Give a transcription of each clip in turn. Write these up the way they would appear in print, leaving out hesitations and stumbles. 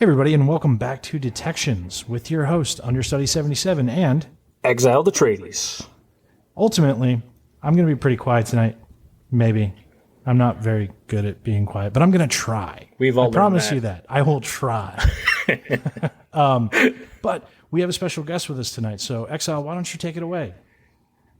Everybody, and welcome back to Detections with your host, Understudy 77, and Exile the Tradies. Ultimately, I'm going to be pretty quiet tonight. Maybe. I'm not very good at being quiet, but I'm going to try. I promise you that. I will try. But we have a special guest with us tonight, so Exile, why don't you take it away?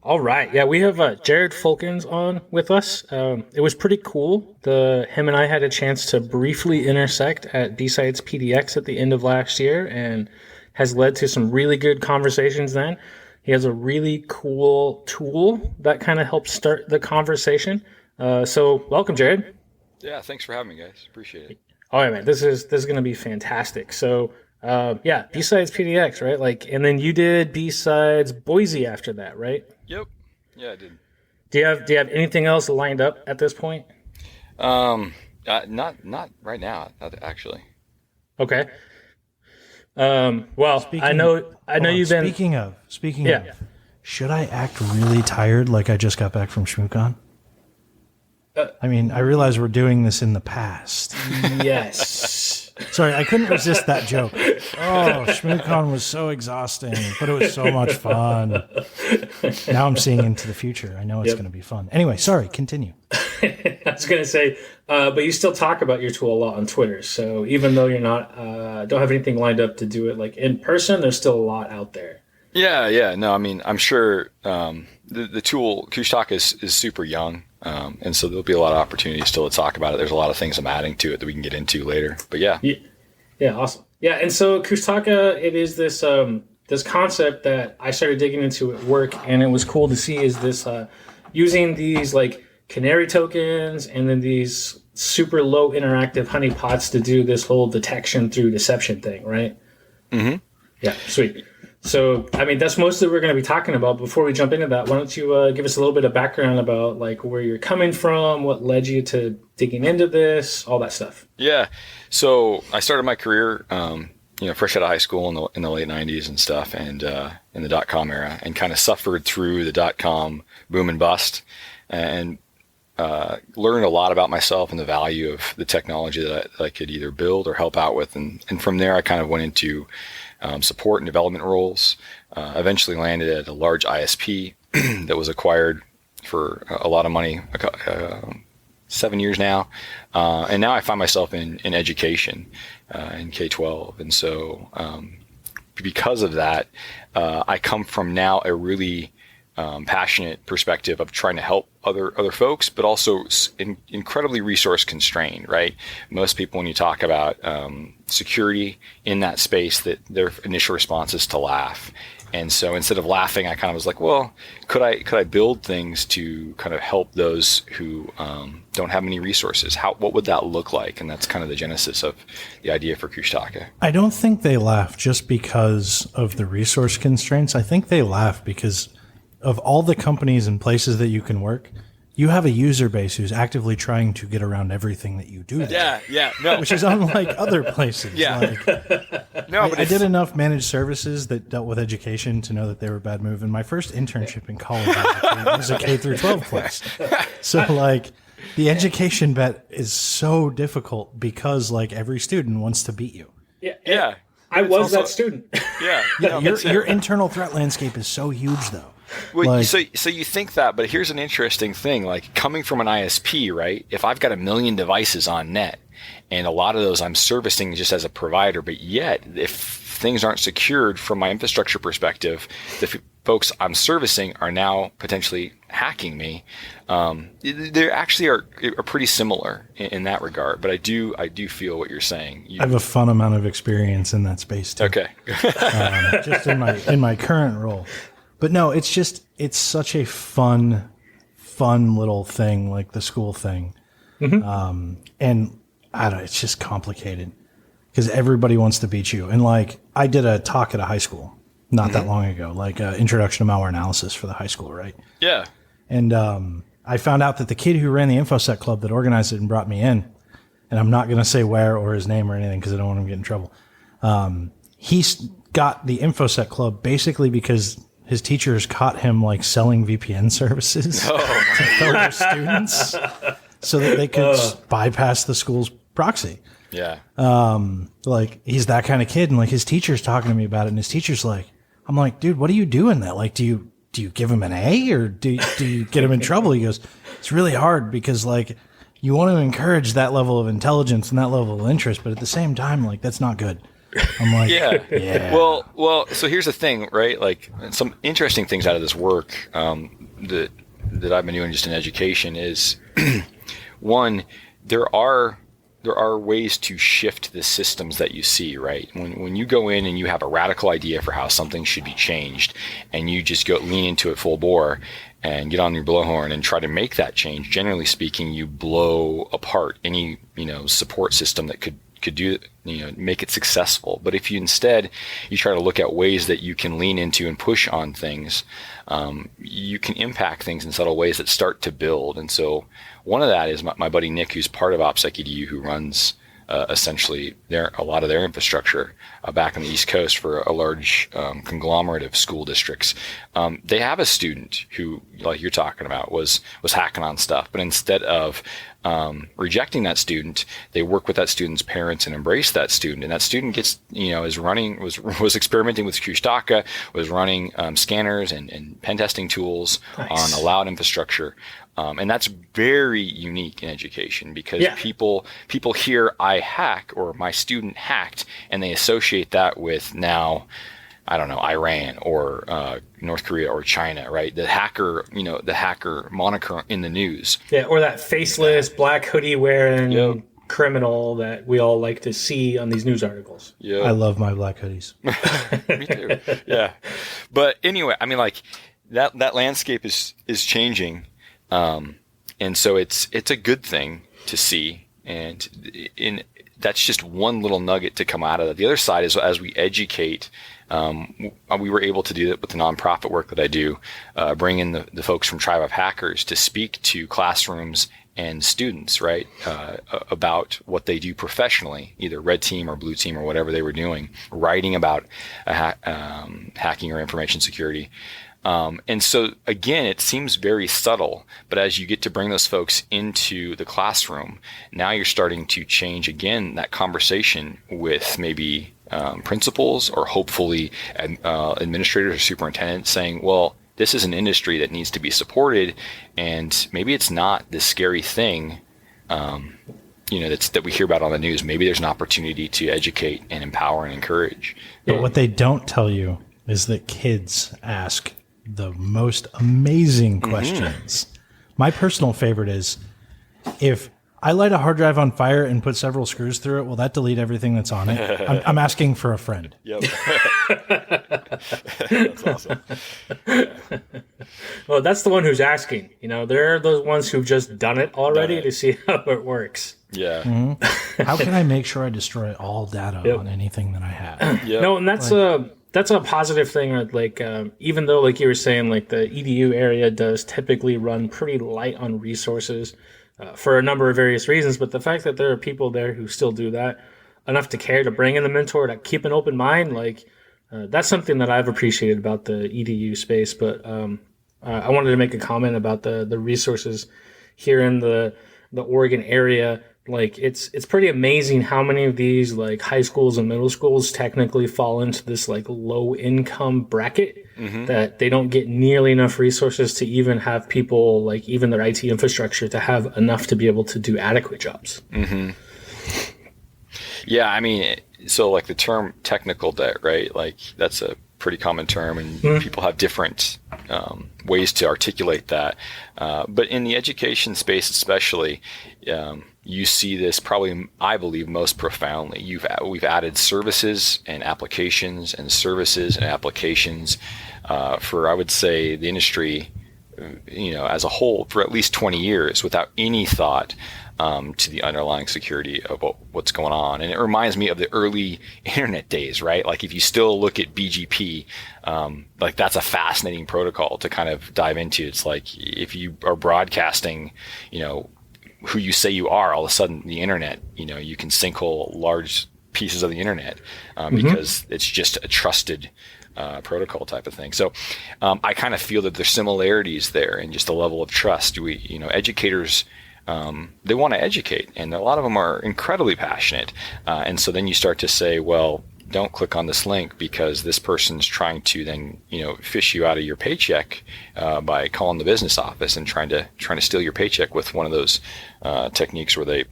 All right. Yeah, we have Jared Folkins on with us. It was pretty cool. Him and I had a chance to briefly intersect at B-Sides PDX at the end of last year and has led to some really good conversations then. He has a really cool tool that kind of helps start the conversation. So welcome, Jared. Yeah, thanks for having me, guys. Appreciate it. All right, man. This is going to be fantastic. So B-Sides PDX, right? And then you did B-Sides Boise after that, right? Yep. Yeah, I did. Do you have anything else lined up at this point? Not right now, actually. Okay. Well, I know you've been. Speaking of, should I act really tired like I just got back from ShmooCon? I mean, I realize we're doing this in the past. Yes. Sorry, I couldn't resist that joke. Oh, ShmooCon was so exhausting, but it was so much fun. Now I'm seeing into the future. I know it's going to be fun. Anyway, sorry, continue. I was going to say, but you still talk about your tool a lot on Twitter. So even though you're not, don't have anything lined up to do it like in person, there's still a lot out there. Yeah. No, I mean, I'm sure the tool Kushtaka is super young. And so there'll be a lot of opportunities still to talk about it. There's a lot of things I'm adding to it that we can get into later. But yeah. Yeah, awesome. Yeah, and so Kushtaka, it is this this concept that I started digging into at work, and it was cool to see is this using these like canary tokens and then these super low interactive honeypots to do this whole detection through deception thing, right? Mm-hmm. Yeah, sweet. So, I mean, that's mostly what we're going to be talking about. Before we jump into that, why don't you give us a little bit of background about like where you're coming from, what led you to digging into this, all that stuff. Yeah. So I started my career, fresh out of high school in the late 90s and stuff, and in the .com era, and kind of suffered through the .com boom and bust, and learned a lot about myself and the value of the technology that I could either build or help out with. And from there, I kind of went into support and development roles, eventually landed at a large ISP that was acquired for a lot of money 7 years now. And now I find myself in education, in K-12. And so because of that, I come from now a really passionate perspective of trying to help other folks, but also incredibly resource constrained, right? Most people, when you talk about security in that space, that their initial response is to laugh. And so instead of laughing, I kind of was like, well, could I build things to kind of help those who don't have many resources? What would that look like? And that's kind of the genesis of the idea for Kushtaka. I don't think they laugh just because of the resource constraints. I think they laugh because of all the companies and places that you can work, you have a user base who's actively trying to get around everything that you do there. Yeah, no. Which is unlike other places. Yeah. I did enough managed services that dealt with education to know that they were a bad move. And my first internship in college was a K through 12 place. So the education bet is so difficult because every student wants to beat you. Yeah. I was that student. Yeah. Your internal threat landscape is so huge though. Well, so you think that, but here's an interesting thing. Coming from an ISP, right? If I've got 1 million devices on net, and a lot of those I'm servicing just as a provider, but yet if things aren't secured from my infrastructure perspective, the folks I'm servicing are now potentially hacking me. They actually are pretty similar in that regard. But I do feel what you're saying. I have a fun amount of experience in that space too. Okay. Just in my current role. But no, it's such a fun little thing, like the school thing. Mm-hmm. And I don't know, it's just complicated because everybody wants to beat you. And I did a talk at a high school not that long ago, introduction to malware analysis for the high school, right? Yeah. And I found out that the kid who ran the InfoSec club that organized it and brought me in, and I'm not going to say where or his name or anything because I don't want him to get in trouble. He got the InfoSec club basically because his teachers caught him selling VPN services to fellow students so that they could bypass the school's proxy. Yeah. Like he's that kind of kid, and like his teacher's talking to me about it, and his teacher's like, I'm like, dude, what are you doing that? Like, do you give him an A or do you get him in trouble? He goes, it's really hard because like you want to encourage that level of intelligence and that level of interest, but at the same time, like that's not good. I'm like, yeah. Well, so here's the thing, right? Like some interesting things out of this work that I've been doing just in education is one, there are ways to shift the systems that you see, right? When you go in and you have a radical idea for how something should be changed, and you just lean into it full bore and get on your blowhorn and try to make that change, generally speaking, you blow apart any, support system that could do, make it successful. But if you instead, you try to look at ways that you can lean into and push on things, you can impact things in subtle ways that start to build. And so one of that is my buddy Nick, who's part of Opsec Edu, who runs essentially a lot of their infrastructure back on the East Coast for a large conglomerate of school districts. They have a student who, like you're talking about, was hacking on stuff, but instead of rejecting that student, they work with that student's parents and embrace that student. And that student gets, was experimenting with Kushtaka, was running scanners and pen testing tools on allowed infrastructure. And that's very unique in education because people hear I hack or my student hacked, and they associate that with now, I don't know, Iran or North Korea or China, right? The hacker moniker in the news. Yeah, or that faceless black hoodie wearing criminal that we all like to see on these news articles. Yeah, I love my black hoodies. Me too. Yeah, but anyway, I mean, like that landscape is changing, and so it's a good thing to see, and that's just one little nugget to come out of that. The other side is as we educate. We were able to do that with the nonprofit work that I do, bring in the folks from Tribe of Hackers to speak to classrooms and students, right, about what they do professionally, either red team or blue team or whatever they were doing, writing about hacking or information security. And so, again, it seems very subtle, but as you get to bring those folks into the classroom, now you're starting to change, again, that conversation with maybe principals or hopefully administrators or superintendents saying, well, this is an industry that needs to be supported, and maybe it's not this scary thing that we hear about on the news. Maybe there's an opportunity to educate and empower and encourage. But what they don't tell you is that kids ask the most amazing questions. My personal favorite is, if I light a hard drive on fire and put several screws through it, will that delete everything that's on it? I'm asking for a friend. Yep. That's awesome. Well, that's the one who's asking. They're those ones who've just done it already to see how it works. Yeah. Mm-hmm. How can I make sure I destroy all data on anything that I have? Yep. No, and that's a positive thing. Like, even though, like you were saying, like the EDU area does typically run pretty light on resources for a number of various reasons, but the fact that there are people there who still do that enough to care to bring in the mentor, to keep an open mind, like that's something that I've appreciated about the EDU space. But I wanted to make a comment about the resources here in the Oregon area. Like it's pretty amazing how many of these like high schools and middle schools technically fall into this like low income bracket that they don't get nearly enough resources to even have people, like even their IT infrastructure, to have enough to be able to do adequate jobs. Mm-hmm. Yeah, I mean, so like the term technical debt, right? Like that's a pretty common term, and people have different ways to articulate that. But in the education space, especially, you see this probably, I believe, most profoundly. We've added services and applications and services and applications for, I would say, the industry, as a whole for at least 20 years without any thought to the underlying security of what's going on. And it reminds me of the early internet days, right? Like if you still look at BGP, like that's a fascinating protocol to kind of dive into. It's like if you are broadcasting, who you say you are, all of a sudden the internet, you can sinkhole large pieces of the internet because it's just a trusted protocol type of thing. So I kind of feel that there's similarities there in just the level of trust. Educators they want to educate, and a lot of them are incredibly passionate. And so then you start to say, well, don't click on this link because this person's trying to then, fish you out of your paycheck by calling the business office and trying to steal your paycheck with one of those techniques where they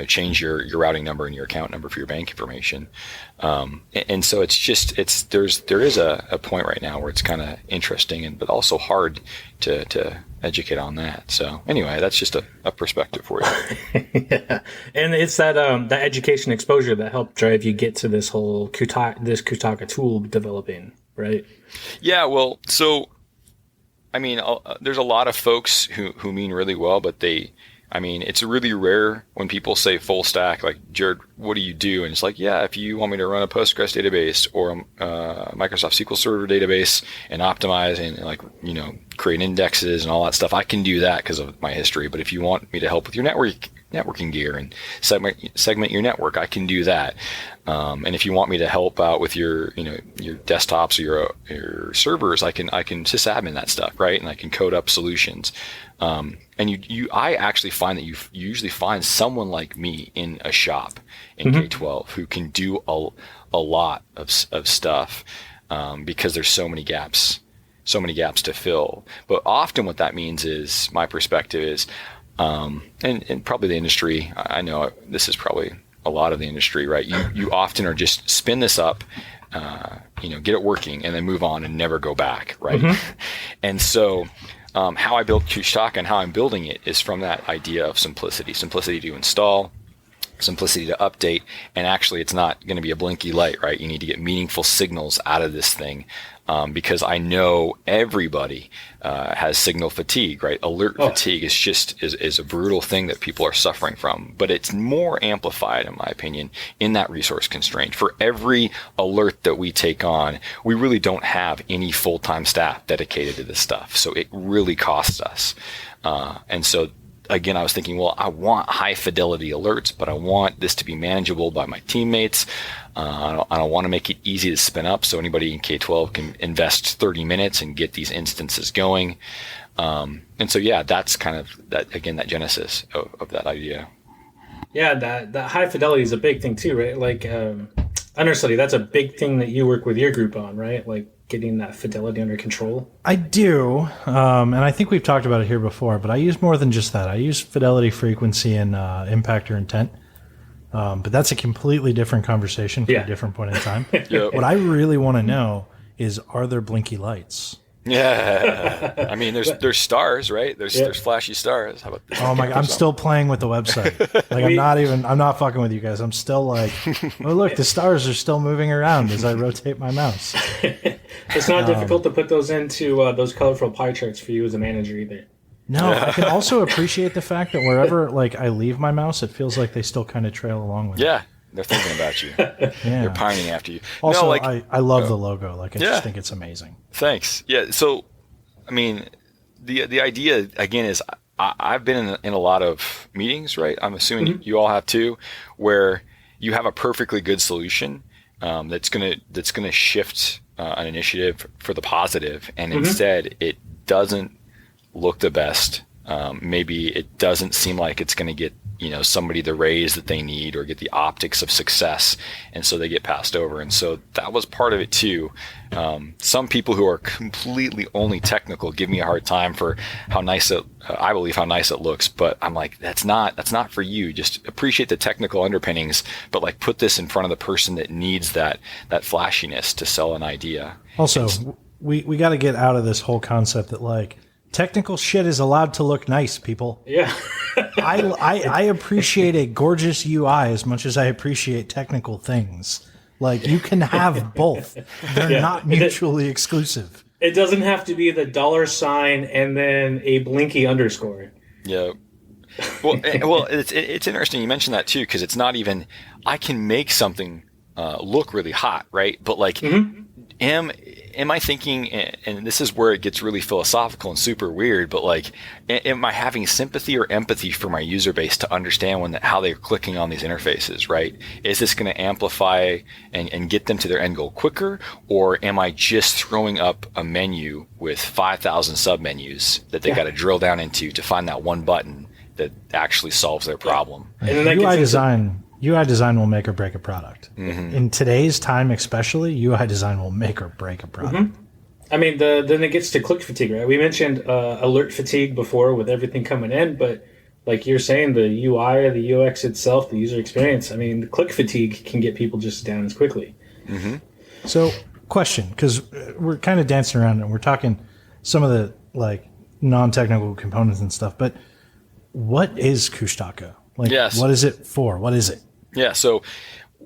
change your routing number and your account number for your bank information. And so there is a point right now where it's kind of interesting but also hard to educate on that. So anyway, that's just a perspective for you. Yeah. And it's that education exposure that helped drive you get to this whole Kushtaka tool developing, right? Yeah. Well, so, I mean, there's a lot of folks who mean really well, but it's really rare when people say full stack, like, Jared, what do you do? And it's like, yeah, if you want me to run a Postgres database or a Microsoft SQL Server database and optimize and create indexes and all that stuff, I can do that because of my history. But if you want me to help with your networking gear and segment your network, I can do that. And if you want me to help out with your desktops or your servers, I can sysadmin that stuff, right? And I can code up solutions. And I actually find that you usually find someone like me in a shop in K-12 who can do a lot of stuff, because there's so many gaps to fill. But often what that means is, my perspective is, and probably the industry, I know this is probably a lot of the industry, right? You often are just spin this up, get it working and then move on and never go back, right? Mm-hmm. And so how I built Kushtaka and how I'm building it is from that idea of simplicity to install, simplicity to update, and actually it's not going to be a blinky light, right? You need to get meaningful signals out of this thing, because I know everybody has signal fatigue, right? Alert fatigue is a brutal thing that people are suffering from, but it's more amplified, in my opinion, in that resource constraint. For every alert that we take on, we really don't have any full-time staff dedicated to this stuff, so it really costs us. And so again, I was thinking, well, I want high fidelity alerts, but I want this to be manageable by my teammates. I don't want to make it easy to spin up so anybody in K-12 can invest 30 minutes and get these instances going. And so, yeah, that's kind of that genesis of that idea. Yeah, that high fidelity is a big thing too, right? Like understudy, that's a big thing that you work with your group on, right? Like getting that fidelity under control. I do, and I think we've talked about it here before, but I use more than just that. I use fidelity, frequency, and impact or intent. But that's a completely different conversation for a different point in time. Yep. What I really want to know is, are there blinky lights? Yeah, I mean, there's stars, right? There's flashy stars. How about this? Oh my God, I'm still playing with the website. Like I'm not fucking with you guys. I'm still like, oh look, the stars are still moving around as I rotate my mouse. It's not difficult to put those into those colorful pie charts for you as a manager either. No, I can also appreciate the fact that wherever I leave my mouse, it feels like they still kind of trail along with me. Yeah. They're thinking about you. They're pining after you. Also, I love the logo. I just think it's amazing. Thanks. Yeah. So, I mean, the idea again is I've been in a lot of meetings, right? I'm assuming you all have too, where you have a perfectly good solution that's gonna shift an initiative for the positive, and instead it doesn't look the best. Maybe it doesn't seem like it's going to get somebody the raise that they need or get the optics of success, and so they get passed over. And so that was part of it too. Some people who are completely only technical give me a hard time for how nice I believe how nice it looks, but I'm like, that's not for you. Just appreciate the technical underpinnings, but put this in front of the person that needs that flashiness to sell an idea. Also, we got to get out of this whole concept that technical shit is allowed to look nice, people. Yeah. I appreciate a gorgeous UI as much as I appreciate technical things. You can have both. They're not mutually exclusive. It doesn't have to be the $sign and then a blinky underscore. Yeah. Well, it's interesting you mentioned that too, because it's not even, I can make something look really hot, right? But am I thinking, and this is where it gets really philosophical and super weird, but like, am I having sympathy or empathy for my user base to understand how they're clicking on these interfaces, right? Is this going to amplify and get them to their end goal quicker? Or am I just throwing up a menu with 5,000 submenus that they got to drill down into to find that one button that actually solves their problem? And then UI design will make or break a product. Mm-hmm. In today's time, especially, UI design will make or break a product. Mm-hmm. I mean, then it gets to click fatigue, right? We mentioned alert fatigue before with everything coming in, but like you're saying, the UI, the UX itself, the user experience, I mean, the click fatigue can get people just down as quickly. Mm-hmm. So, question, because we're kind of dancing around and we're talking some of the like non-technical components and stuff, but what is Kushtaka? Like, yes. What is it for? What is it? Yeah, so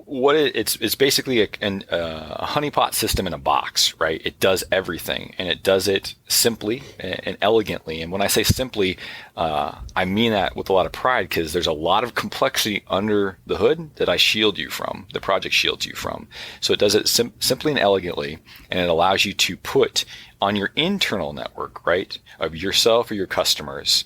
it's basically a honeypot system in a box, right? It does everything, and it does it simply and elegantly. And when I say simply, I mean that with a lot of pride, because there's a lot of complexity under the hood that I shield you from, the project shields you from. So it does it simply and elegantly, and it allows you to put on your internal network, right, of yourself or your customers.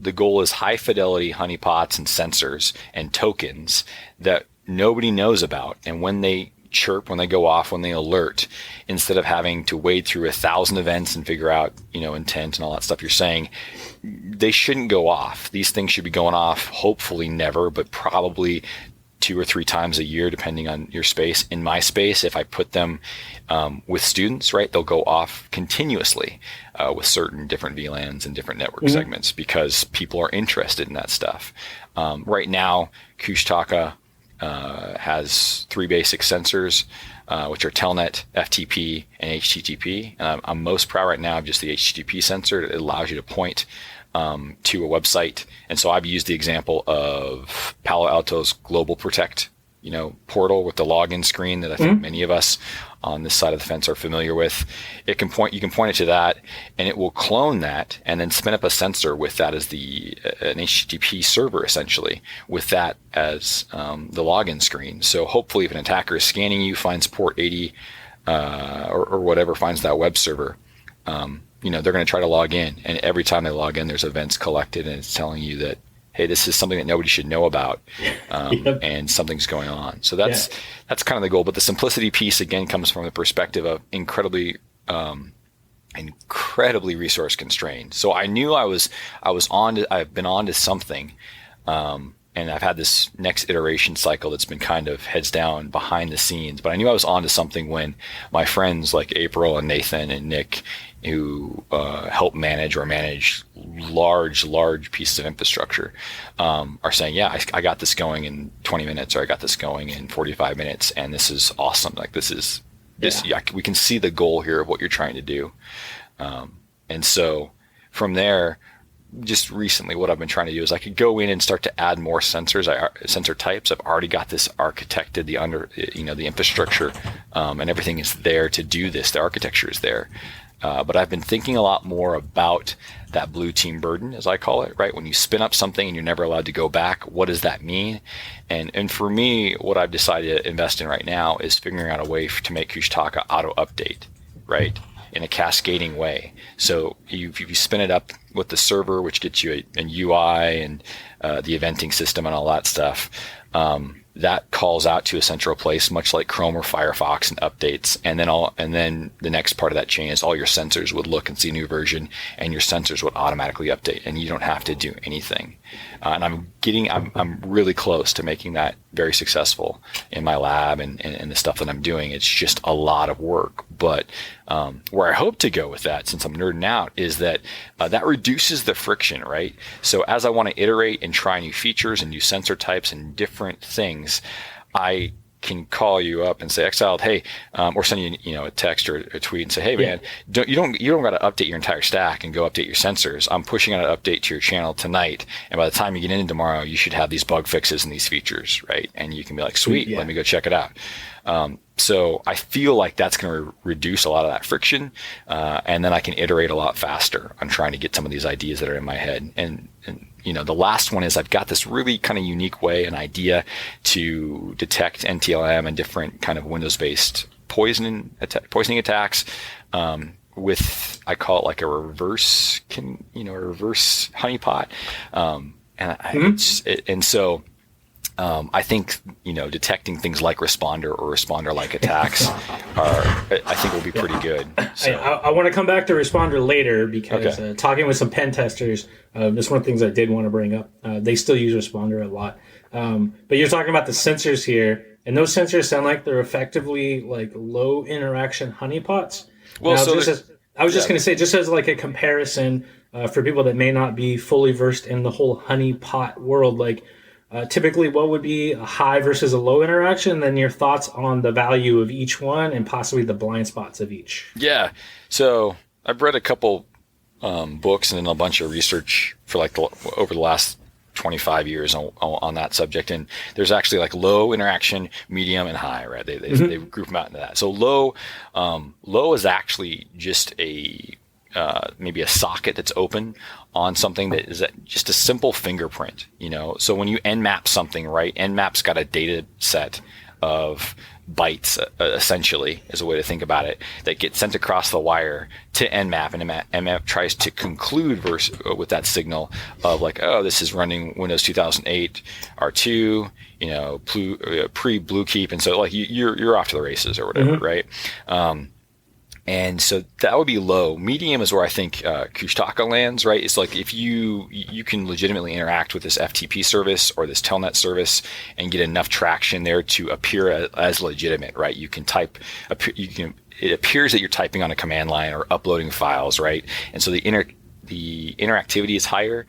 The goal is high fidelity honeypots and sensors and tokens that nobody knows about. And when they chirp, when they go off, when they alert, instead of having to wade through 1,000 events and figure out, intent and all that stuff you're saying, they shouldn't go off. These things should be going off, hopefully never, but probably 2 or 3 times a year, depending on your space. In my space, if I put them with students, right, they'll go off continuously with certain different VLANs and different network segments, because people are interested in that stuff. Right now, Kushtaka has 3 basic sensors, which are Telnet, FTP, and HTTP. I'm most proud right now of just the HTTP sensor. It allows you to point to a website. And so I've used the example of Palo Alto's Global Protect, portal with the login screen that I think many of us on this side of the fence are familiar with. You can point it to that, and it will clone that and then spin up a sensor with that as an HTTP server, essentially, with that as the login screen. So hopefully if an attacker is scanning you, finds port 80 or whatever, finds that web server, they're going to try to log in. And every time they log in, there's events collected, and it's telling you that, hey, this is something that nobody should know about, and something's going on. So that's kind of the goal. But the simplicity piece, again, comes from the perspective of incredibly resource constrained. So I knew I've been on to something, and I've had this next iteration cycle that's been kind of heads down behind the scenes. But I knew I was on to something when my friends like April and Nathan and Nick, who help manage large pieces of infrastructure, are saying, yeah, I got this going in 20 minutes, or I got this going in 45 minutes, and this is awesome. Like we can see the goal here of what you're trying to do. And so from there, just recently, what I've been trying to do is I could go in and start to add more sensors, sensor types. I've already got this architected, the infrastructure, and everything is there to do this. The architecture is there. But I've been thinking a lot more about that blue team burden, as I call it, right? When you spin up something and you're never allowed to go back, what does that mean? And for me, what I've decided to invest in right now is figuring out a way to make Kushtaka auto-update, right? In a cascading way. So if you spin it up with the server, which gets you an UI and the eventing system and all that stuff, that calls out to a central place, much like Chrome or Firefox, and updates. And then the next part of that chain is all your sensors would look and see a new version, and your sensors would automatically update, and you don't have to do anything. And I'm really close to making that very successful in my lab and the stuff that I'm doing. It's just a lot of work. But where I hope to go with that, since I'm nerding out, is that that reduces the friction, right? So as I want to iterate and try new features and new sensor types and different things, I can call you up and say, Exiled, hey, or send you, a text or a tweet and say, hey, man, you don't got to update your entire stack and go update your sensors. I'm pushing out an update to your channel tonight, and by the time you get in tomorrow, you should have these bug fixes and these features, right? And you can be like, sweet, let me go check it out. So I feel like that's going to reduce a lot of that friction, and then I can iterate a lot faster on trying to get some of these ideas that are in my head. And the last one is I've got this really kind of unique way, an idea to detect NTLM and different kind of Windows-based poisoning attacks, with, I call it like a reverse honeypot. I think, detecting things like responder or responder-like attacks I think will be pretty good. So. I want to come back to responder later because talking with some pen testers, that's one of the things I did want to bring up. They still use responder a lot. But you're talking about the sensors here, and those sensors sound like they're effectively like low interaction honeypots. Well, now, I was just going to say, just as like a comparison for people that may not be fully versed in the whole honeypot world, like typically what would be a high versus a low interaction, then your thoughts on the value of each one and possibly the blind spots of each. Yeah. So I've read a couple books and then a bunch of research for like over the last 25 years on that subject. And there's actually like low interaction, medium, and high, right? They group them out into that. So low is actually just maybe a socket that's open on something that is just a simple fingerprint, So when you Nmap something, right? Nmap's got a data set of bytes, essentially, is a way to think about it, that get sent across the wire to Nmap, and Nmap tries to conclude with that signal of like, oh, this is running Windows 2008 R2, pre-Bluekeep, and so like you're off to the races or whatever, right? And so that would be low. Medium is where I think Kushtaka lands, right? It's like if you can legitimately interact with this FTP service or this telnet service and get enough traction there to appear as legitimate, right? You can type, it appears that you're typing on a command line or uploading files, right? And so the interactivity is higher,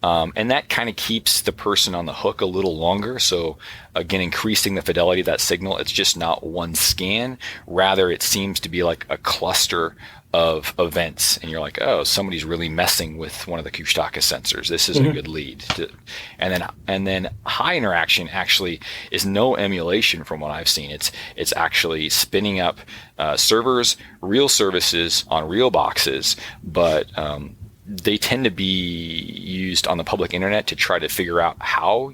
and that kind of keeps the person on the hook a little longer. So again, increasing the fidelity of that signal. It's just not one scan. Rather, it seems to be like a cluster of events, and you're like, oh, somebody's really messing with one of the Kushtaka sensors. This is a good lead. And then high interaction actually is no emulation from what I've seen. It's actually spinning up servers, real services on real boxes, but they tend to be used on the public internet to try to figure out how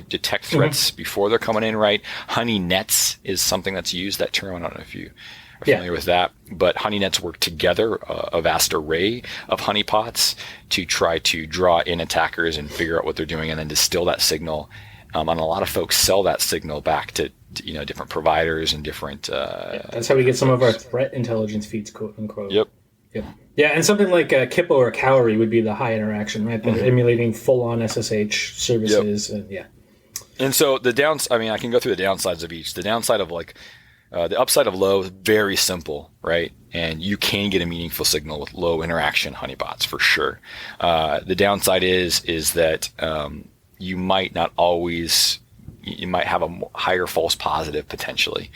detect threats before they're coming in, right? Honey nets is something that's used, that term. I don't know if you are familiar with that, but honey nets work together, a vast array of honeypots to try to draw in attackers and figure out what they're doing and then distill that signal. And a lot of folks sell that signal back to different providers and different... that's how we get some of our threat intelligence feeds, quote unquote. Yep. Yeah, and something like Kippo or Cowrie would be the high interaction, right? They're emulating full-on SSH services. Yep. And so I can go through the downsides of each. The downside of the upside of low is very simple, right? And you can get a meaningful signal with low interaction honeypots for sure. The downside is that you might not always... You might have a higher false positive potentially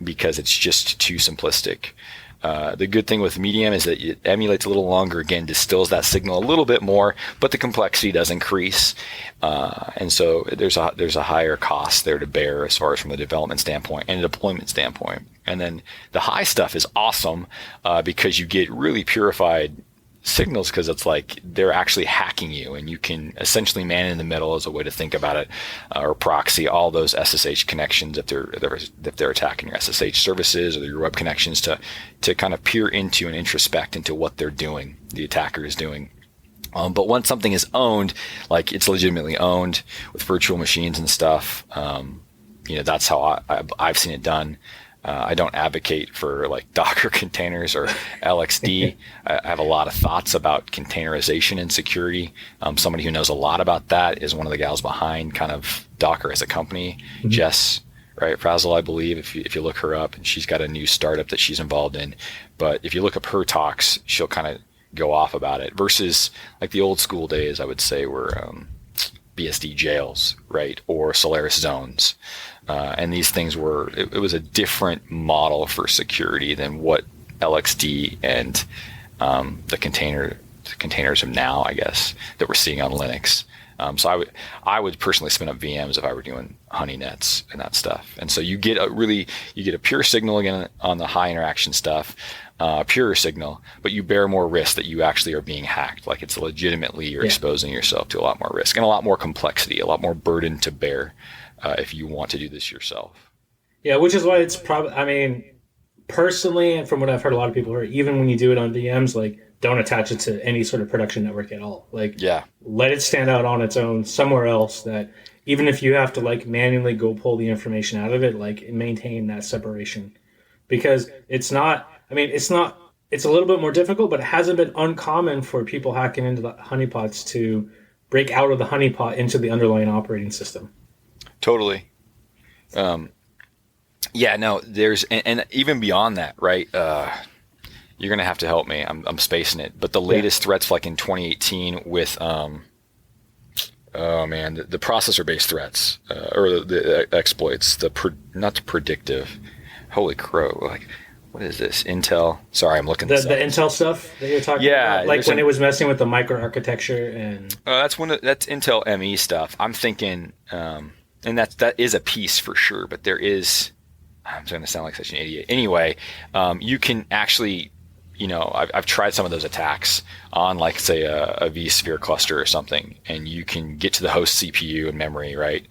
because it's just too simplistic. The good thing with medium is that it emulates a little longer, again, distills that signal a little bit more, but the complexity does increase. And so there's a higher cost there to bear as far as from the development standpoint and a deployment standpoint. And then the high stuff is awesome because you get really purified signals, because it's like they're actually hacking you, and you can essentially man in the middle as a way to think about it, or proxy all those SSH connections if they're attacking your SSH services or your web connections to kind of peer into and introspect into what they're doing, the attacker is doing. But once something is owned, like it's legitimately owned with virtual machines and stuff, that's how I've seen it done. I don't advocate for like Docker containers or LXD. I have a lot of thoughts about containerization and security. Somebody who knows a lot about that is one of the gals behind kind of Docker as a company, Jess, right? Frazzle, I believe, if you look her up, and she's got a new startup that she's involved in. But if you look up her talks, she'll kind of go off about it versus like the old school days, I would say, were BSD jails, right? Or Solaris zones. And these things it was a different model for security than what LXD and the containers of now, I guess, that we're seeing on Linux. So I would personally spin up VMs if I were doing honey nets and that stuff. And so you get a pure signal again on the high interaction stuff, pure signal, but you bear more risk that you actually are being hacked. Like it's legitimately you're exposing yourself to a lot more risk and a lot more complexity, a lot more burden to bear if you want to do this yourself. Yeah, which is why it's probably. I mean, personally, and from what I've heard, a lot of people are even when you do it on VMs, like don't attach it to any sort of production network at all. Like, Yeah. let it stand out on its own somewhere else. That even if you have to like manually go pull the information out of it, like maintain that separation, because it's not. I mean, it's not. It's a little bit more difficult, but it hasn't been uncommon for people hacking into the honeypots to break out of the honeypot into the underlying operating system. Totally. Yeah, no, there's, and even beyond that, right? You're going to have to help me. I'm spacing it. But the latest threats, like in 2018 with, oh man, the processor-based threats, or the exploits, not the predictive. Holy crow. Like, what is this? Intel? Sorry, I'm looking this The up. Intel stuff that you're talking about? Like when it was messing with the microarchitecture and... that's Intel ME stuff. I'm thinking, and that is a piece for sure, but there is... I'm going to sound like such an idiot. Anyway, you can actually, I've tried some of those attacks on, like, say, a vSphere cluster or something, and you can get to the host CPU and memory, right?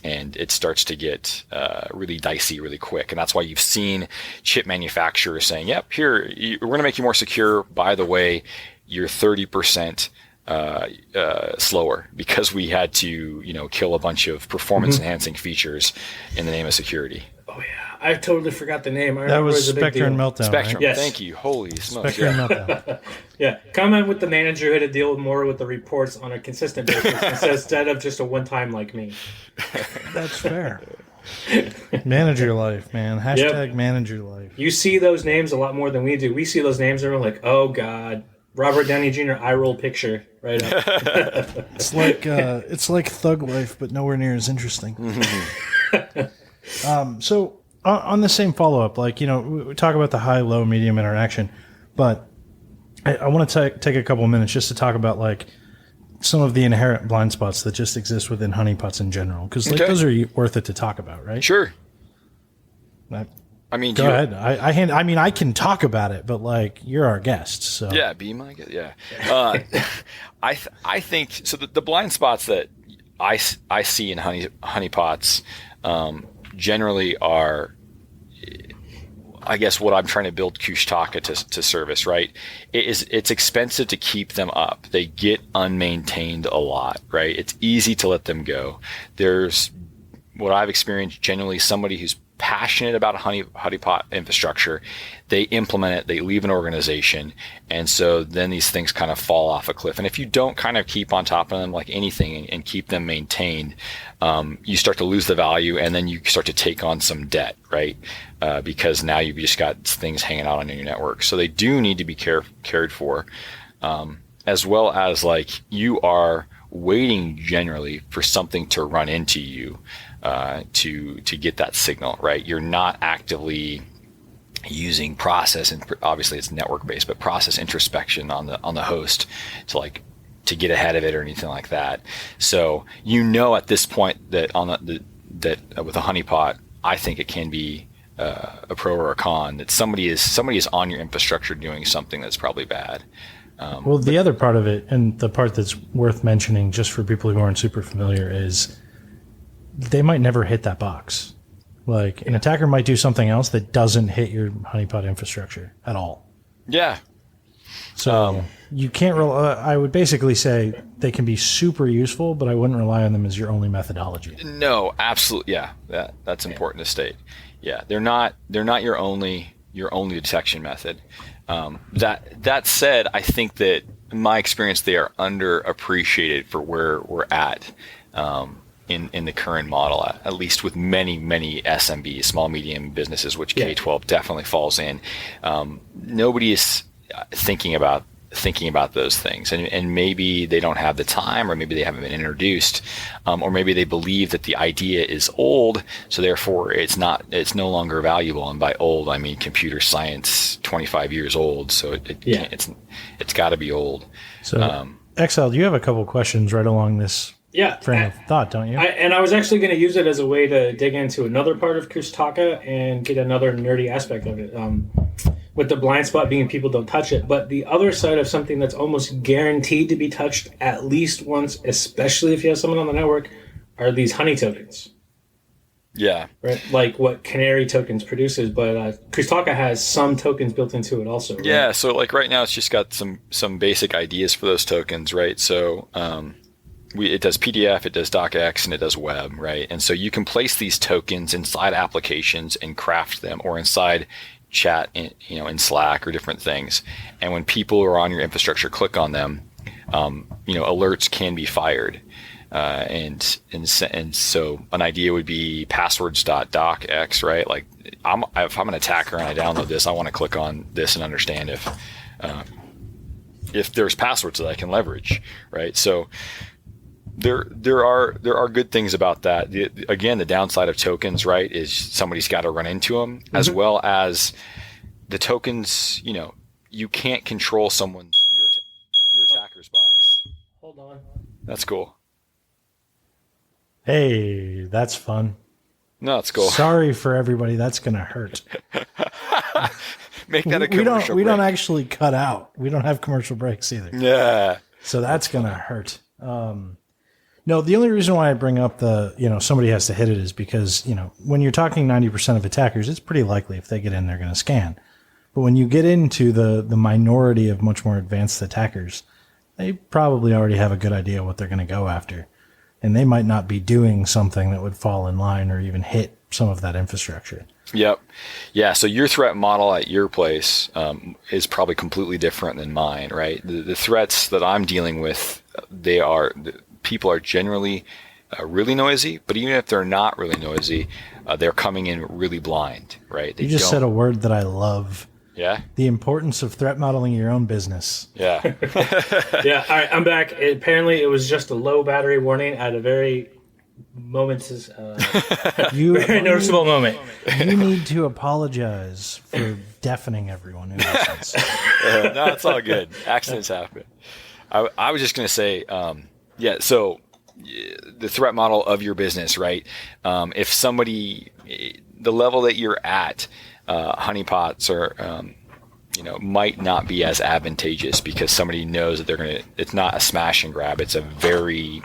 And it starts to get really dicey really quick. And that's why you've seen chip manufacturers saying, yep, here, we're going to make you more secure. By the way, you're 30% slower because we had to, kill a bunch of performance enhancing features in the name of security. Oh yeah, I totally forgot the name. That was Spectre and Meltdown. Spectrum. Right? Yes. Thank you. Holy smokes. Spectre and Meltdown. Yeah, comment with the manager who had to deal more with the reports on a consistent basis instead of just a one-time like me. That's fair. Manage your life, man. Hashtag manage your life. You see those names a lot more than we do. We see those names and we're like, oh god, Robert Downey Jr. eye roll picture right up. It's like Thug Life, but nowhere near as interesting. So on the same follow-up, like, we talk about the high, low, medium interaction, but I want to take a couple of minutes just to talk about, like, some of the inherent blind spots that just exist within honeypots in general, because those are worth it to talk about, right? Sure. Go ahead. I can talk about it, but, like, you're our guest, so yeah, be my guest. Yeah. I think so. The blind spots that I see in honeypots generally are, I guess, what I'm trying to build Kushtaka to service, right? It's expensive to keep them up. They get unmaintained a lot, right? It's easy to let them go. There's what I've experienced, generally somebody who's passionate about a honeypot infrastructure. They implement it, they leave an organization, and so then these things kind of fall off a cliff. And if you don't kind of keep on top of them like anything and keep them maintained, you start to lose the value, and then you start to take on some debt, right? Because now you've just got things hanging out on your network. So they do need to be cared for, as well as, like, you are waiting generally for something to run into you to get that signal, right? You're not actively using process, and obviously it's network based, but process introspection on the host to get ahead of it or anything like that. So at this point that that with a honeypot, I think it can be a pro or a con, that somebody is on your infrastructure doing something that's probably bad. Well, the other part of it, and the part that's worth mentioning just for people who aren't super familiar, is they might never hit that box. Like, an attacker might do something else that doesn't hit your honeypot infrastructure at all. Yeah. So you can't I would basically say they can be super useful, but I wouldn't rely on them as your only methodology. No, absolutely. Yeah. That's important to state. Yeah. They're not your only detection method. That said, I think that in my experience, they are underappreciated for where we're at, in the current model, at least with many SMBs, small medium businesses, which K-12 definitely falls in. Nobody is thinking about those things, and maybe they don't have the time, or maybe they haven't been introduced, or maybe they believe that the idea is old, so therefore it's no longer valuable. And by old, I mean computer science 25 years old, so it's got to be old. So XL, you have a couple questions right along this frame of thought, don't you? I was actually going to use it as a way to dig into another part of Kushtaka and get another nerdy aspect of it, with the blind spot being people don't touch it. But the other side of something that's almost guaranteed to be touched at least once, especially if you have someone on the network, are these honey tokens. Yeah. Right, like what Canary tokens produces, but Kushtaka has some tokens built into it also. Right? Yeah. So like right now, it's just got some basic ideas for those tokens, right? So it does PDF, it does DocX, and it does web, right? And so you can place these tokens inside applications and craft them, or inside chat, in Slack or different things. And when people who are on your infrastructure click on them, alerts can be fired. And so an idea would be passwords.docx, right? Like if I'm an attacker and I download this, I want to click on this and understand if there's passwords that I can leverage, right? So there are good things about that. Again, the downside of tokens, right, is somebody's got to run into them, as well as the tokens. You can't control your attacker's box. Hold on. That's cool. Hey, that's fun. No, it's cool. Sorry for everybody. That's going to hurt. Make that a commercial We don't break. actually cut out. We don't have commercial breaks either. Yeah. So that's going to hurt. No, the only reason why I bring up somebody has to hit it is because, when you're talking 90% of attackers, it's pretty likely if they get in, they're going to scan. But when you get into the minority of much more advanced attackers, they probably already have a good idea what they're going to go after. And they might not be doing something that would fall in line or even hit some of that infrastructure. Yep. Yeah. So your threat model at your place is probably completely different than mine, right? The threats that I'm dealing with, people are generally really noisy, but even if they're not really noisy, they're coming in really blind, right? You just said a word that I love. Yeah. The importance of threat modeling your own business. Yeah. Yeah. All right. I'm back. Apparently, it was just a low battery warning at a very very noticeable moment. You need to apologize for deafening everyone who listens. No, it's all good. Accidents happen. I was just going to say, so the threat model of your business, right? If somebody, the level that you're at, honeypots are, might not be as advantageous because somebody knows that it's not a smash and grab. It's a very,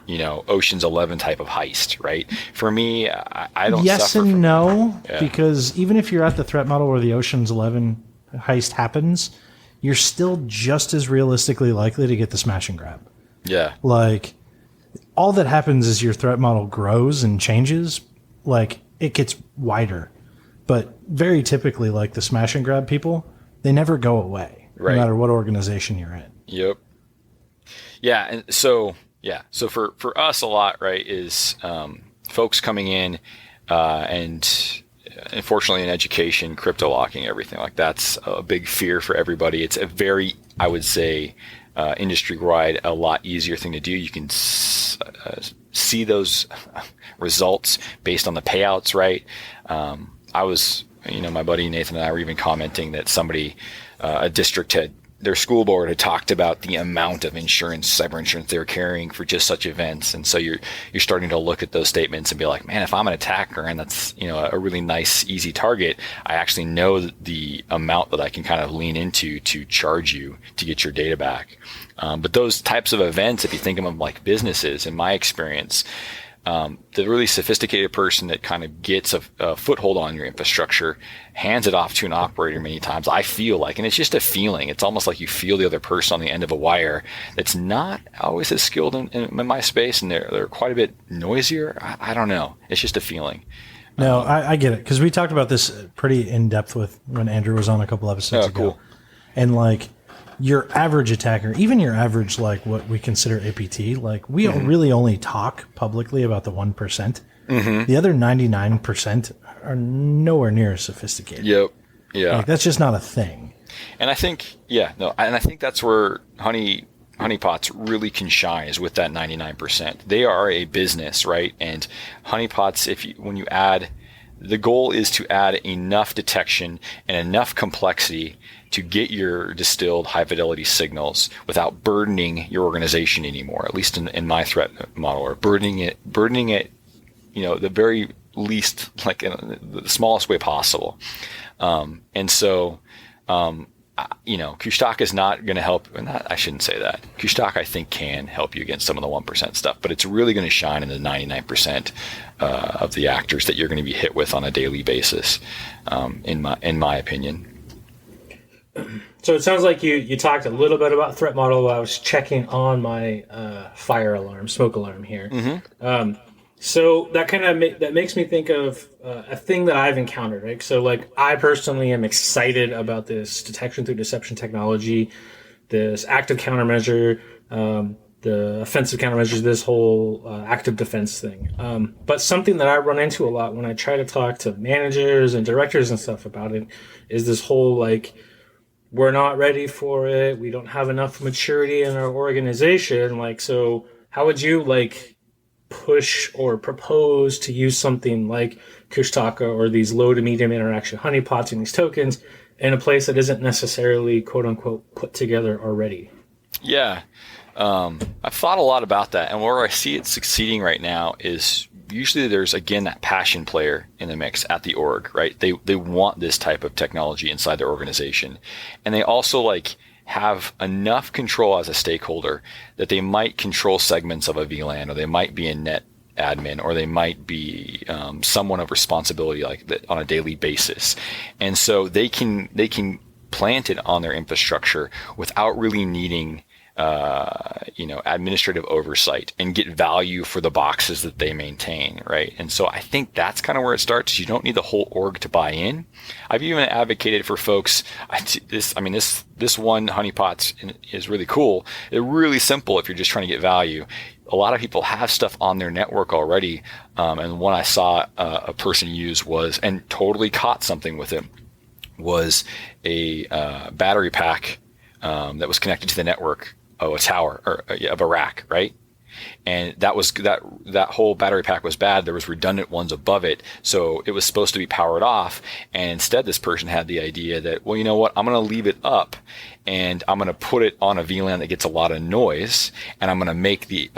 Ocean's 11 type of heist, right? For me, I don't Yes suffer and from no, Yeah. because even if you're at the threat model where the Ocean's 11 heist happens, you're still just as realistically likely to get the smash and grab. Yeah. Like, all that happens is your threat model grows and changes. Like, it gets wider. But very typically, like the smash and grab people, they never go away, Right. no matter what organization you're in. Yep. Yeah. And so for us a lot, right, is folks coming in and unfortunately in education, crypto locking everything. Like that's a big fear for everybody. It's a very, I would say, industry-wide, a lot easier thing to do. You can see those results based on the payouts, right? I was, my buddy Nathan and I were even commenting that somebody, a district their school board had talked about the amount of cyber insurance they were carrying for just such events. And so you're starting to look at those statements and be like, man, if I'm an attacker and that's, a really nice, easy target, I actually know the amount that I can kind of lean into to charge you to get your data back. But those types of events, if you think of them like businesses, in my experience, the really sophisticated person that kind of gets a foothold on your infrastructure hands it off to an operator many times. I feel like, and it's just a feeling. It's almost like you feel the other person on the end of a wire that's not always as skilled in my space, and they're quite a bit noisier. I don't know. It's just a feeling. No, I get it, because we talked about this pretty in depth when Andrew was on a couple episodes ago. Cool. And like your average attacker, even your average, like what we consider APT, like we really only talk publicly about the 1%. Mm-hmm. The other 99% are nowhere near as sophisticated. Yep. Yeah. Like that's just not a thing. And I think, and I think that's where honeypots really can shine, is with that 99%. They are a business, right? And honeypots, when you add, the goal is to add enough detection and enough complexity to get your distilled high fidelity signals without burdening your organization anymore, at least in my threat model, or burdening it, the very least, like in the smallest way possible. And so, Kushtaka is not going to help. I shouldn't say that. Kushtaka, I think, can help you against some of the 1% stuff, but it's really going to shine in the 99% of the actors that you're going to be hit with on a daily basis, in my opinion. So it sounds like you talked a little bit about threat model while I was checking on my fire alarm, smoke alarm here. Mm-hmm. So that kind of that makes me think of a thing that I've encountered, right? So like I personally am excited about this detection through deception technology, this active countermeasure, the offensive countermeasures, this whole active defense thing. But something that I run into a lot when I try to talk to managers and directors and stuff about it is this whole like, we're not ready for it. We don't have enough maturity in our organization. Like, so how would you like push or propose to use something like Kushtaka or these low to medium interaction honeypots and these tokens in a place that isn't necessarily quote unquote put together already? Yeah. I've thought a lot about that, and where I see it succeeding right now is usually there's, again, that passion player in the mix at the org, right? They want this type of technology inside their organization, and they also like have enough control as a stakeholder that they might control segments of a VLAN, or they might be a net admin, or they might be someone of responsibility like that on a daily basis, and so they can plant it on their infrastructure without really needing administrative oversight and get value for the boxes that they maintain, right? And so I think that's kind of where it starts. You don't need the whole org to buy in. I've even advocated for folks. This one honeypots is really cool. They're really simple if you're just trying to get value. A lot of people have stuff on their network already, and one I saw a person use was, and totally caught something with it, was a battery pack that was connected to the network of a tower or of a rack, right? And that whole battery pack was bad. There was redundant ones above it, so it was supposed to be powered off. And instead, this person had the idea that, well, you know what? I'm going to leave it up, and I'm going to put it on a VLAN that gets a lot of noise, and I'm going to make the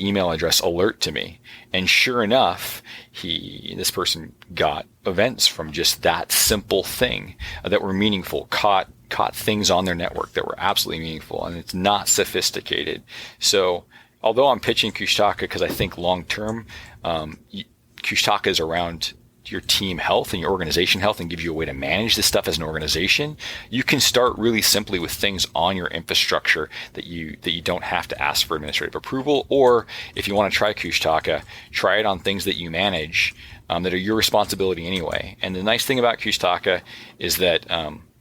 email address alert to me. And sure enough, this person got events from just that simple thing that were meaningful, caught things on their network that were absolutely meaningful, and it's not sophisticated. So although I'm pitching Kushtaka because I think long term, Kushtaka is around your team health and your organization health and gives you a way to manage this stuff as an organization, you can start really simply with things on your infrastructure that you don't have to ask for administrative approval. Or if you want to try Kushtaka, try it on things that you manage that are your responsibility anyway. And the nice thing about Kushtaka is that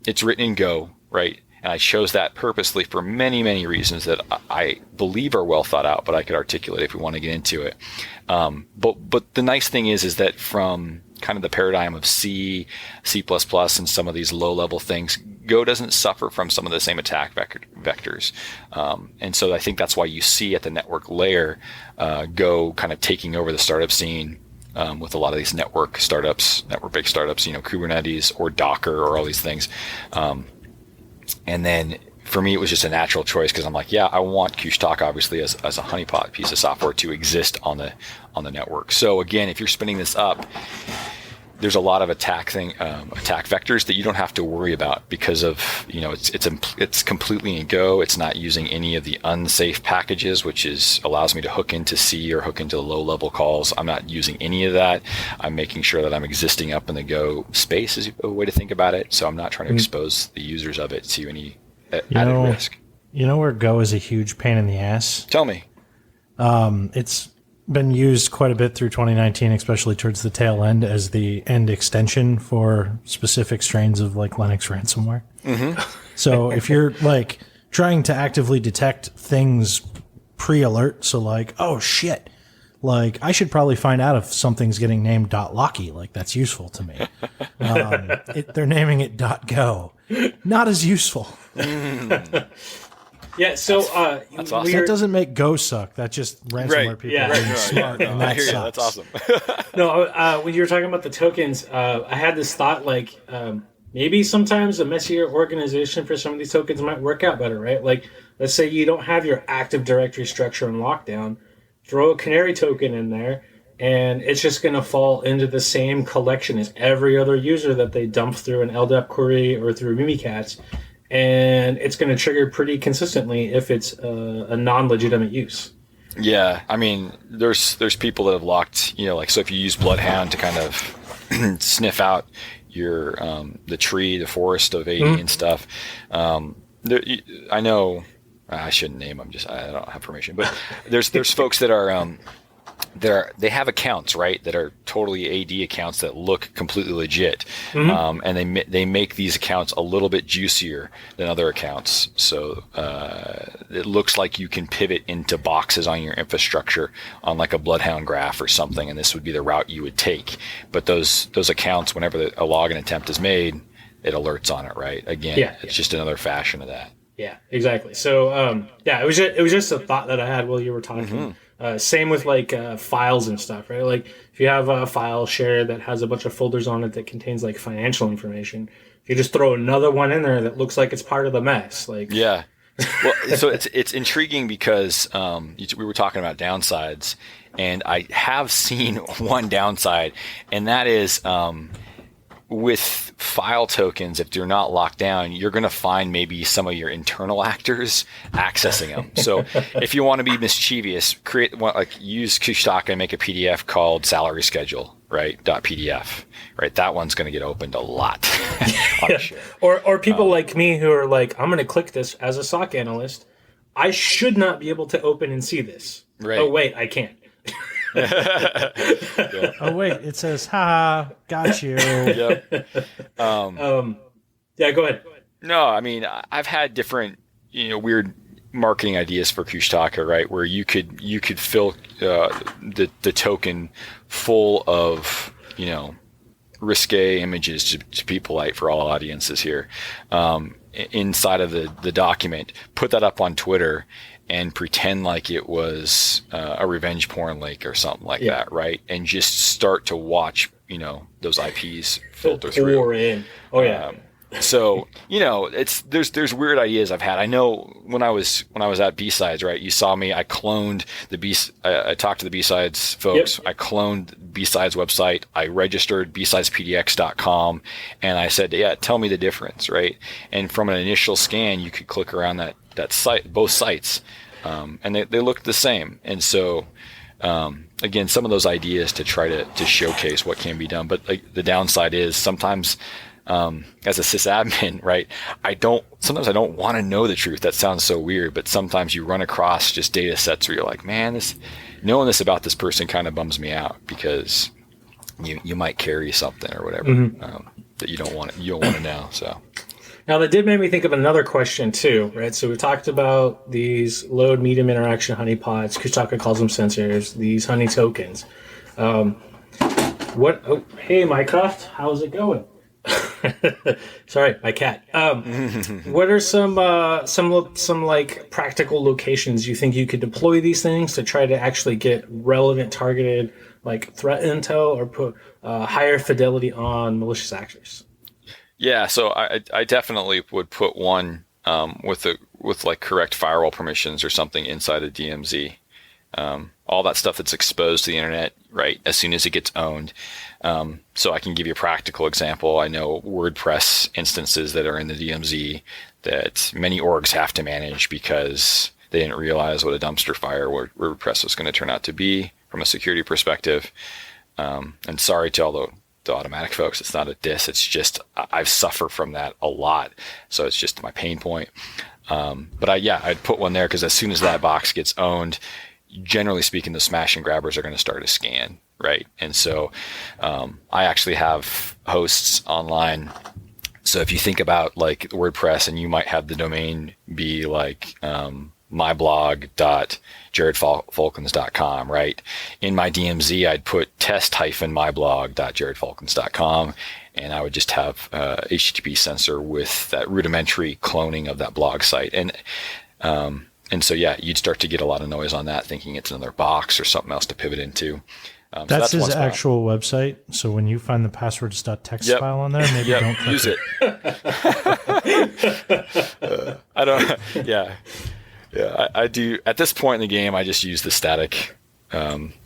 it's written in Go, right? And I chose that purposely for many, many reasons that I believe are well thought out, but I could articulate if we want to get into it. But the nice thing is that from kind of the paradigm of C++, and some of these low-level things, Go doesn't suffer from some of the same attack vectors. And so I think that's why you see at the network layer Go kind of taking over the startup scene with a lot of these network-based startups, Kubernetes or Docker or all these things. And then for me, it was just a natural choice because I'm like, yeah, I want Kushtaka obviously as a honeypot piece of software to exist on the network. So again, if you're spinning this up, there's a lot of attack vectors that you don't have to worry about because of, it's completely in Go. It's not using any of the unsafe packages, which allows me to hook into C or hook into low level calls. I'm not using any of that. I'm making sure that I'm existing up in the Go space is a way to think about it. So I'm not trying to expose the users of it to any added risk. You know where Go is a huge pain in the ass? Tell me. It's been used quite a bit through 2019, especially towards the tail end as the end extension for specific strains of like Linux ransomware. Mm-hmm. So if you're like trying to actively detect things pre-alert, so like, oh shit, like I should probably find out if something's getting named .locky, like that's useful to me. They're naming it .go. Not as useful. Yeah, so that's awesome. That doesn't make Go suck. That just ransomware people are being smart, and that sucks. That's awesome. No, when you were talking about the tokens, I had this thought like maybe sometimes a messier organization for some of these tokens might work out better, right? Like, let's say you don't have your Active Directory structure on lockdown, throw a canary token in there, and it's just going to fall into the same collection as every other user that they dump through an LDAP query or through Mimikatz, and it's going to trigger pretty consistently if it's a non-legitimate use. Yeah, I mean, there's people that have locked, like, so if you use Bloodhound to kind of sniff out your the tree, the forest of AD and stuff. I know I shouldn't name them. I don't have permission, but there's folks that are they have accounts, right, that are totally AD accounts that look completely legit, and they make these accounts a little bit juicier than other accounts. So it looks like you can pivot into boxes on your infrastructure on like a Bloodhound graph or something, and this would be the route you would take. But those accounts, whenever a login attempt is made, it alerts on it, right? Again, it's just another fashion of that. Yeah, exactly. So it was just a thought that I had while you were talking. Same with like files and stuff, right? Like if you have a file shared that has a bunch of folders on it that contains like financial information, you just throw another one in there that looks like it's part of the mess. Like, yeah. Well, so it's intriguing because we were talking about downsides, and I have seen one downside, and that is with file tokens, if they're not locked down, you're going to find maybe some of your internal actors accessing them. So if you want to be mischievous, use Kushtaka and make a PDF called salary schedule, right? .pdf, right? That one's going to get opened a lot. Or people like me who are like, I'm going to click this as a SOC analyst. I should not be able to open and see this. Right. Oh, wait, I can't. Yeah. Oh wait, it says, "Ha, got you." Yep. Yeah, go ahead. No, I mean, I've had different, weird marketing ideas for Kushtaka, right? Where you could fill the token full of, risque images to be polite for all audiences here, inside of the document, put that up on Twitter and pretend like it was a revenge porn link or something like that, right? And just start to watch, those IPs filter through. Pour in. Oh yeah. So there's weird ideas I've had. I know when I was at B-Sides, right? You saw me. I cloned I talked to the B-Sides folks. Yep. I cloned B-Sides website. I registered bsidespdx.com, and I said, "Yeah, tell me the difference," right? And from an initial scan, you could click around that site, both sites, and they looked the same. And so, again, some of those ideas to try to showcase what can be done. But like the downside is sometimes, as a sysadmin, right, sometimes I don't want to know the truth. That sounds so weird, but sometimes you run across just data sets where you're like, man, knowing this about this person kind of bums me out, because you might carry something or whatever that you don't want to know. So. Now, that did make me think of another question, too, right? So we talked about these load medium interaction honeypots. Kushtaka calls them sensors, these honey tokens. Hey, Mycroft, how's it going? Sorry, my cat. What are some like practical locations you think you could deploy these things to try to actually get relevant, targeted, like threat intel, or put higher fidelity on malicious actors? Yeah, so I definitely would put one with like correct firewall permissions or something inside of DMZ. All that stuff that's exposed to the internet, right, as soon as it gets owned. So I can give you a practical example. I know WordPress instances that are in the DMZ that many orgs have to manage because they didn't realize what a dumpster fire WordPress was going to turn out to be from a security perspective. And sorry to all the automatic folks, it's not a diss. It's just I've suffered from that a lot, so it's just my pain point. But I'd put one there because as soon as that box gets owned, generally speaking, the smash and grabbers are going to start to scan, right? And so I actually have hosts online. So if you think about like WordPress, and you might have the domain be like myblog.jaredfolkins.com, right? In my DMZ, I'd put test-myblog.jaredfolkins.com, and I would just have HTTP sensor with that rudimentary cloning of that blog site. And so, you'd start to get a lot of noise on that, thinking it's another box or something else to pivot into. That's his actual website. So when you find the passwords.txt file on there, maybe don't click use it. I don't. Yeah, I do. At this point in the game, I just use the static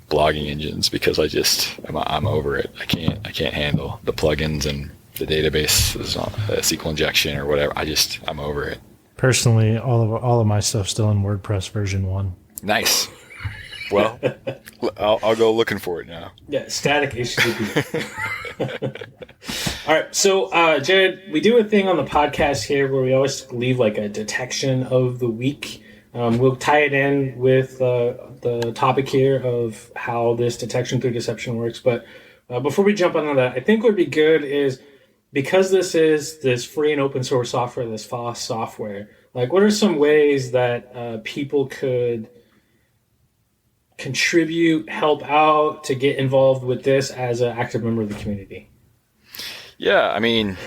blogging engines because I'm over it. I can't handle the plugins and the database, SQL injection or whatever. I'm over it. Personally, all of my stuff's still in WordPress version 1. Nice. Well, I'll go looking for it now. Yeah, static HTTP. All right, so Jared, we do a thing on the podcast here where we always leave like a detection of the week. We'll tie it in with the topic here of how this detection through deception works. But before we jump onto that, I think what would be good is, because this is this free and open source software, this FOSS software, like what are some ways that people could contribute, help out to get involved with this as an active member of the community? Yeah, I mean,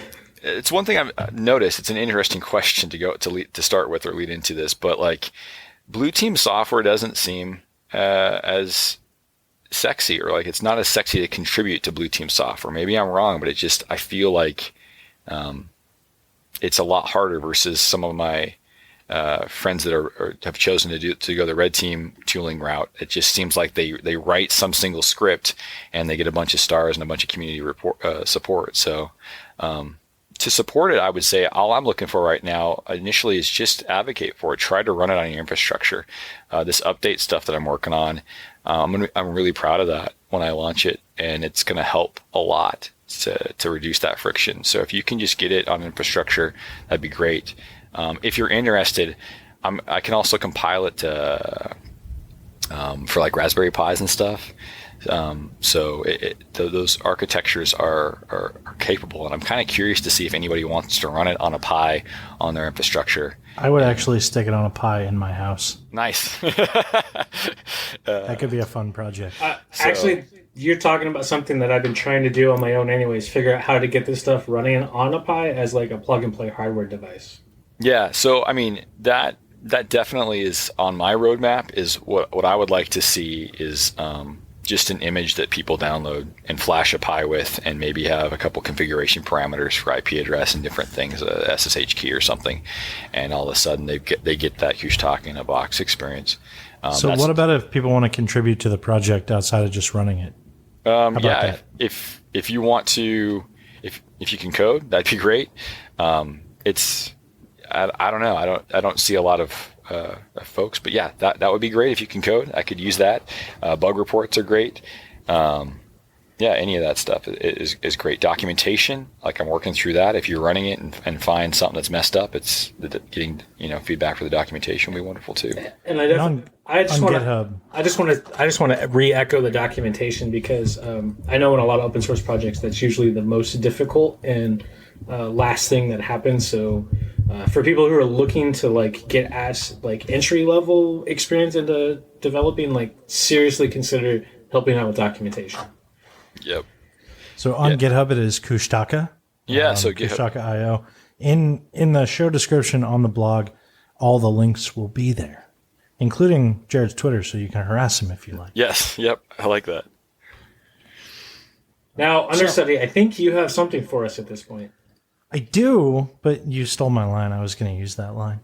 it's one thing I've noticed. It's an interesting question to start with or lead into this, but like Blue Team software doesn't seem as sexy, or like it's not as sexy to contribute to Blue Team software. Maybe I'm wrong, but I feel like it's a lot harder versus some of my friends that have chosen to go the red team tooling route. It just seems like they write some single script and they get a bunch of stars and a bunch of community support. So to support it, I would say all I'm looking for right now initially is just advocate for it. Try to run it on your infrastructure. This update stuff that I'm working on, I'm really proud of that when I launch it, and it's going to help a lot to reduce that friction. So if you can just get it on infrastructure, that'd be great. If you're interested, I can also compile it for like Raspberry Pis and stuff. So those architectures are capable, and I'm kind of curious to see if anybody wants to run it on a Pi on their infrastructure. I would actually stick it on a Pi in my house. Nice. That could be a fun project. Actually, you're talking about something that I've been trying to do on my own anyways, figure out how to get this stuff running on a Pi as like a plug-and-play hardware device. Yeah, so I mean, that definitely is on my roadmap. Is what I would like to see is just an image that people download and flash a Pi with, and maybe have a couple configuration parameters for IP address and different things, a SSH key or something, and all of a sudden they get that Kushtaka in a box experience. So what about if people want to contribute to the project outside of just running it? Yeah, if you want to, if you can code, that'd be great. It's I don't know. I don't see a lot of folks, but yeah, that would be great if you can code. I could use that. Bug reports are great. Yeah, any of that stuff is great. Documentation, like I'm working through that. If you're running it and find something that's messed up, it's getting feedback for the documentation will be wonderful too. And I just want to re-echo the documentation, because I know in a lot of open source projects that's usually the most difficult and last thing that happens. So for people who are looking to like get as like entry level experience into developing, like seriously consider helping out with documentation. Yep. So on GitHub it is Kushtaka. Yeah. So Kushtaka.io. In the show description on the blog, all the links will be there, including Jared's Twitter, so you can harass him if you like. Yes. Yep. I like that. Now, Understudy, I think you have something for us at this point. I do, but you stole my line. I was going to use that line.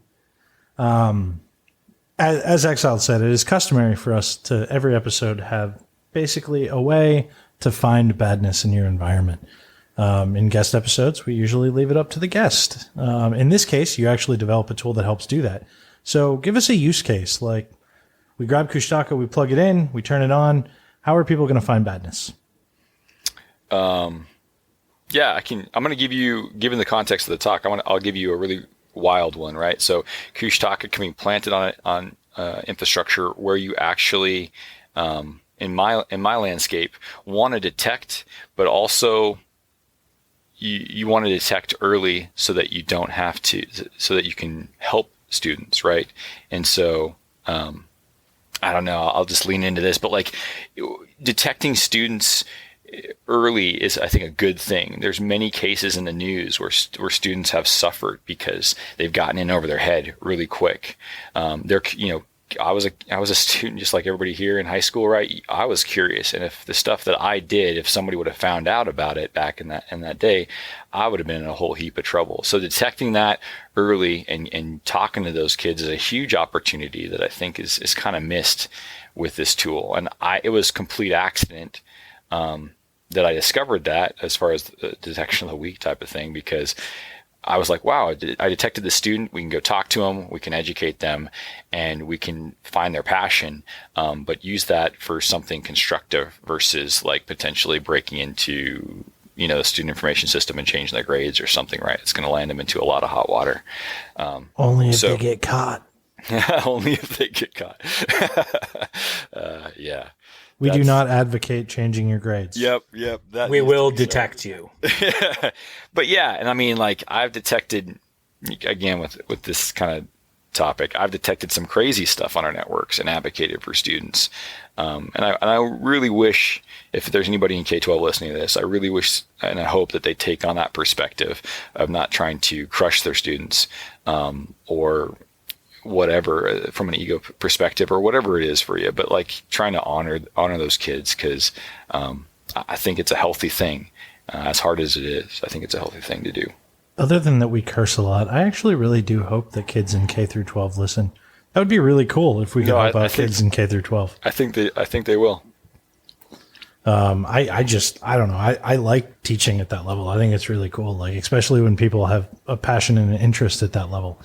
As Exiled said, it is customary for us to every episode have basically a way to find badness in your environment. In guest episodes, we usually leave it up to the guest. In this case, you actually develop a tool that helps do that. So give us a use case. Like, we grab Kushtaka, we plug it in, we turn it on. How are people going to find badness? Yeah, I'm going to give you, given the context of the talk, I'll give you a really wild one, right? So Kushtaka can be planted on infrastructure where you actually, in my landscape, want to detect, but also you want to detect early so that you don't have to, so that you can help students, right? And so, I don't know, I'll just lean into this, but like detecting students early is, I think, a good thing. There's many cases in the news where students have suffered because they've gotten in over their head really quick. I was a student just like everybody here in high school, right? I was curious, and if the stuff that I did, if somebody would have found out about it back in that day, I would have been in a whole heap of trouble. So detecting that early and talking to those kids is a huge opportunity that I think is kind of missed with this tool. And it was complete accident that I discovered that, as far as the detection of the week type of thing, because I was like, wow, I detected the student. We can go talk to them. We can educate them, and we can find their passion, but use that for something constructive versus like potentially breaking into, the student information system and changing their grades or something, right? It's going to land them into a lot of hot water. Only if they get caught. Only if they get caught. Yeah. We do not advocate changing your grades. Yep. We will detect you. But yeah, and I mean, like, I've detected, again, with this kind of topic, I've detected some crazy stuff on our networks and advocated for students. And I really wish, if there's anybody in K-12 listening to this, I really wish and I hope that they take on that perspective of not trying to crush their students, or whatever, from an ego perspective or whatever it is for you, but like trying to honor those kids, because I think it's a healthy thing. As hard as it is, I think it's a healthy thing to do. Other than that we curse a lot, I actually really do hope that kids in K through 12 listen. That would be really cool if we could help out kids in K through 12. I think they will. I don't know. I like teaching at that level. I think it's really cool, like especially when people have a passion and an interest at that level.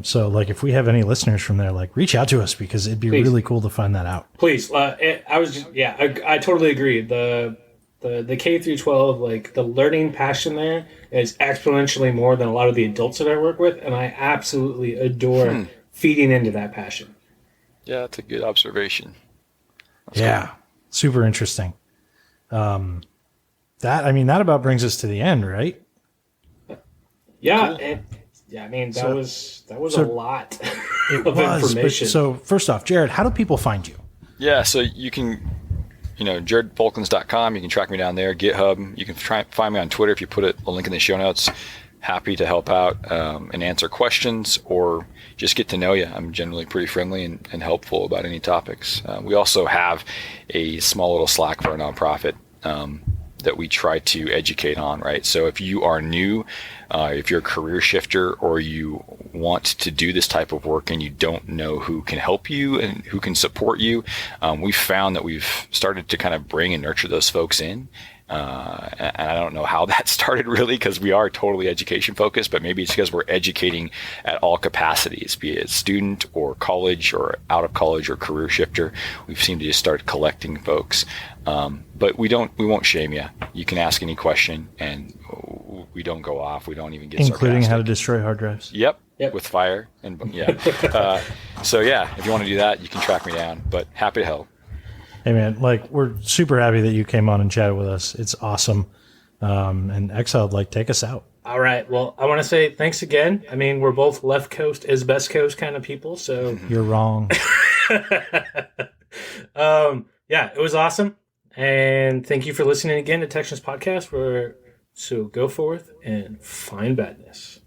So like if we have any listeners from there, like reach out to us, because it'd be really cool to find that out. Please. I totally agree. The K through 12, like the learning passion there is exponentially more than a lot of the adults that I work with. And I absolutely adore feeding into that passion. Yeah, that's a good observation. That's cool. Super interesting. That about brings us to the end, right? Yeah. Cool. That was a lot of information. So first off, Jared, how do people find you? Yeah, so you can, jaredfolkins.com. You can track me down there. GitHub. You can find me on Twitter if you put a link in the show notes. Happy to help out and answer questions, or just get to know you. I'm generally pretty friendly and helpful about any topics. We also have a small little Slack for our nonprofit that we try to educate on, right? So if you are new, if you're a career shifter, or you want to do this type of work and you don't know who can help you and who can support you, we've found that we've started to kind of bring and nurture those folks in. And I don't know how that started really, because we are totally education focused, but maybe it's because we're educating at all capacities, be it student or college or out of college or career shifter. We've seemed to just start collecting folks. But we won't shame you. You can ask any question, and we don't go off. We don't even get including sarcastic. How to destroy hard drives. Yep. With fire. And yeah. So yeah, if you want to do that, you can track me down, but happy to help. Hey man, like, we're super happy that you came on and chatted with us. It's awesome. And Exiled, take us out. All right. Well, I want to say thanks again. I mean, we're both left coast is best coast kind of people, so you're wrong. Yeah, it was awesome. And thank you for listening again to Texans Podcast. So go forth and find badness.